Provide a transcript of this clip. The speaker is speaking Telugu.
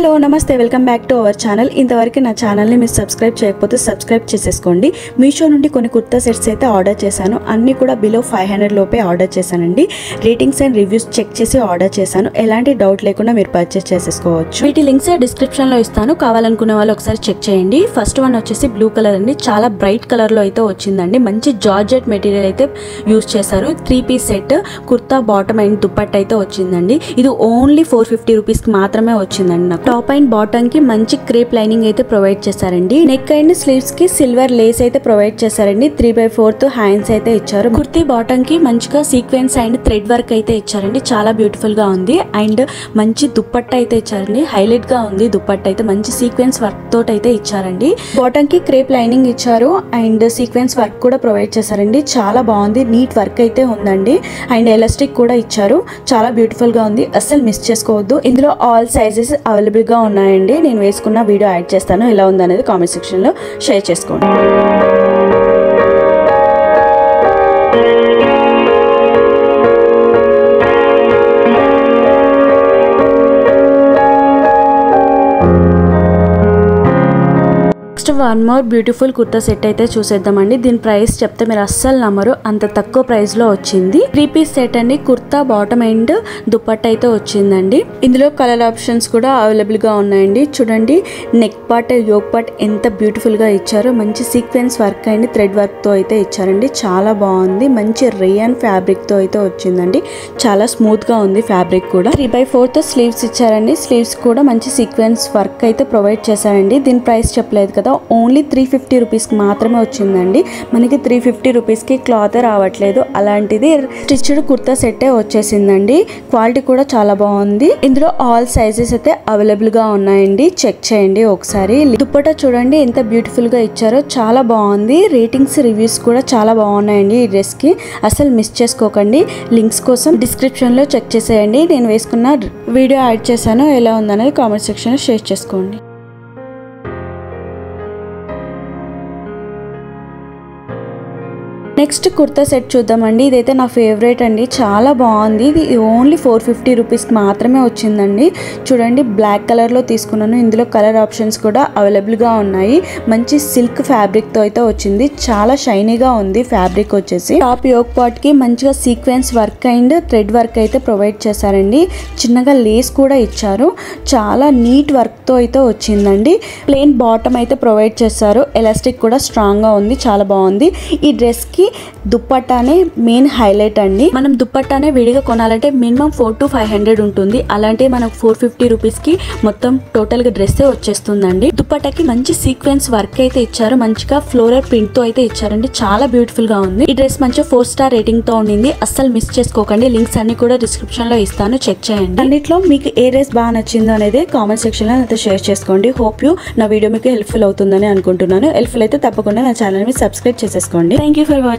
హలో నమస్తే welcome back to our channel. ఇంతవరకు నా ఛానల్ని మీరు సబ్స్క్రైబ్ చేయకపోతే సబ్స్క్రైబ్ చేసేసుకోండి. మీషో నుండి కొన్ని కుర్తా సెట్స్ అయితే ఆర్డర్ చేశాను. అన్నీ కూడా బిలో 500 లోపే ఆర్డర్ చేశానండి. రేటింగ్స్ అండ్ రివ్యూస్ చెక్ చేసి ఆర్డర్ చేశాను. ఎలాంటి డౌట్ లేకుండా మీరు పర్చేస్ చేసేసుకోవచ్చు. వీటి లింక్స్ డిస్క్రిప్షన్లో ఇస్తాను, కావాలనుకునే వాళ్ళు ఒకసారి చెక్ చేయండి. ఫస్ట్ వన్ వచ్చేసి బ్లూ కలర్ అండి. చాలా బ్రైట్ కలర్లో అయితే వచ్చిందండి. మంచి జార్జెట్ మెటీరియల్ అయితే యూజ్ చేశారు. 3 piece set kurta bottom and dupatta అయితే వచ్చిందండి. ఇది ఓన్లీ 450 రూపీస్కి మాత్రమే వచ్చిందండి. నాకు టాప్ అండ్ బాటమ్ కి మంచి క్రేప్ లైనింగ్ అయితే ప్రొవైడ్ చేశారండి. నెక్ అండ్ స్లీవ్స్ కి సిల్వర్ లేస్ అయితే ప్రొవైడ్ చేశారండి. 3/4 హ్యాండ్స్ అయితే ఇచ్చారు. కుర్తీ బాటమ్ కి మంచిగా సీక్వెన్స్ అండ్ థ్రెడ్ వర్క్ అయితే ఇచ్చారండి. చాలా బ్యూటిఫుల్ గా ఉంది. అండ్ మంచి దుపట్టా అయితే ఇచ్చారండి. హైలైట్ గా ఉంది దుపట్టా అయితే. మంచి సీక్వెన్స్ వర్క్ తోటి అయితే ఇచ్చారండి. బాటమ్ కి క్రేప్ లైనింగ్ ఇచ్చారు అండ్ సీక్వెన్స్ వర్క్ కూడా ప్రొవైడ్ చేశారండి. చాలా బాగుంది. నీట్ వర్క్ అయితే ఉందండి. అండ్ ఎలాస్టిక్ కూడా ఇచ్చారు. చాలా బ్యూటిఫుల్ గా ఉంది. అస్సలు మిస్ చేసుకోవద్దు. ఇందులో ఆల్ సైజెస్ అవైలబుల్ గా ఉన్నాయండి. నేను వేసుకున్న వీడియో యాడ్ చేస్తాను. ఎలా ఉందనేది కామెంట్ సెక్షన్ లో షేర్ చేసుకోండి. One more beautiful kurta set అయితే చూసేద్దామండి. దీని ప్రైస్ చెప్తే మీరు అస్సలు నమ్మరు, అంత తక్కువ ప్రైస్ లో వచ్చింది. 3 పీస్ సెట్ అండి. కుర్తా బాటమ్ అండ్ దుపట్టా అయితే వచ్చిందండి. ఇందులో కలర్ ఆప్షన్స్ కూడా అవైలబుల్ గా ఉన్నాయండి. చూడండి, నెక్ పార్ట్ యోక్ పార్ట్ ఎంత బ్యూటిఫుల్ గా ఇచ్చారో. మంచి sequence work and thread work తో అయితే ఇచ్చారండి. చాలా బాగుంది. మంచి రేయన్ ఫ్యాబ్రిక్ తో అయితే వచ్చిందండి. చాలా స్మూత్ గా ఉంది ఫ్యాబ్రిక్ కూడా. 3/4 స్లీవ్స్ ఇచ్చారండి. స్లీవ్స్ కూడా మంచి సీక్వెన్స్ వర్క్ అయితే ప్రొవైడ్ చేశారండి. దీని ప్రైస్ చెప్పలేదు కదా, ఓన్లీ 350 రూపీస్కి మాత్రమే వచ్చిందండి. మనకి 350 రూపీస్కి క్లాత్ రావట్లేదు. అలాంటిది స్టిచ్డ్ కుర్తా సెట్టే వచ్చేసిందండి. క్వాలిటీ కూడా చాలా బాగుంది. ఇందులో ఆల్ సైజెస్ అయితే అవైలబుల్ గా ఉన్నాయండి. చెక్ చేయండి ఒకసారి. దుపట్టా చూడండి ఎంత బ్యూటిఫుల్ గా ఇచ్చారో. చాలా బాగుంది. రేటింగ్స్ రివ్యూస్ కూడా చాలా బాగున్నాయండి. ఈ డ్రెస్ కి అసలు మిస్ చేసుకోకండి. లింక్స్ కోసం డిస్క్రిప్షన్ లో చెక్ చేసేయండి. నేను వేసుకున్న వీడియో యాడ్ చేశాను. ఎలా ఉందనేది కామెంట్ సెక్షన్ లో షేర్ చేసుకోండి. నెక్స్ట్ కుర్తా సెట్ చూద్దామండి. ఇదైతే నా ఫేవరెట్ అండి. చాలా బాగుంది. ఇది ఓన్లీ 450 రూపీస్కి మాత్రమే వచ్చిందండి. చూడండి, బ్లాక్ కలర్లో తీసుకున్నాను. ఇందులో కలర్ ఆప్షన్స్ కూడా అవైలబుల్గా ఉన్నాయి. మంచి సిల్క్ ఫ్యాబ్రిక్తో అయితే వచ్చింది. చాలా షైనీగా ఉంది ఫ్యాబ్రిక్ వచ్చేసి. టాప్ యోక్ పార్ట్కి మంచిగా sequence work and thread work అయితే ప్రొవైడ్ చేశారండి. చిన్నగా లేస్ కూడా ఇచ్చారు. చాలా నీట్ వర్క్తో అయితే వచ్చిందండి. ప్లెయిన్ బాటమ్ అయితే ప్రొవైడ్ చేశారు. ఎలాస్టిక్ కూడా స్ట్రాంగ్గా ఉంది. చాలా బాగుంది. ఈ డ్రెస్కి దుపట్టానే మెయిన్ హైలైట్ అండి. మనం దుపట్టానే విడిగా కొనాలంటే మినిమం 400 to 500 ఉంటుంది. అలాంటి మనకు 450 రూపీస్కి మొత్తం టోటల్ గా డ్రెస్ వచ్చేస్తుందండి. దుపట్టాకి మంచి సీక్వెన్స్ వర్క్ అయితే ఇచ్చారు. మంచిగా ఫ్లోరల్ ప్రింట్ తో అయితే ఇచ్చారండి. చాలా బ్యూటిఫుల్ గా ఉంది. ఈ డ్రెస్ మంచిగా 4 స్టార్ రేటింగ్ తో ఉండింది. అస్సలు మిస్ చేసుకోకండి. లింక్స్ అన్ని కూడా డిస్క్రిప్షన్ లో ఇస్తాను, చెక్ చేయండి. అన్నిట్లో మీకు ఏ డ్రెస్ బాగా నచ్చిందో అనేది కామెంట్ సెక్షన్ లో నాతో షేర్ చేసుకోండి. హోప్ యూ నా వీడియో మీకు హెల్ప్ఫుల్ అవుతుందని అనుకుంటున్నాను. హెల్ప్ఫుల్ అయితే తప్పకుండా నా ఛానల్ ని సబ్స్క్రైబ్ చేసేసుకోండి. Thank you for watching.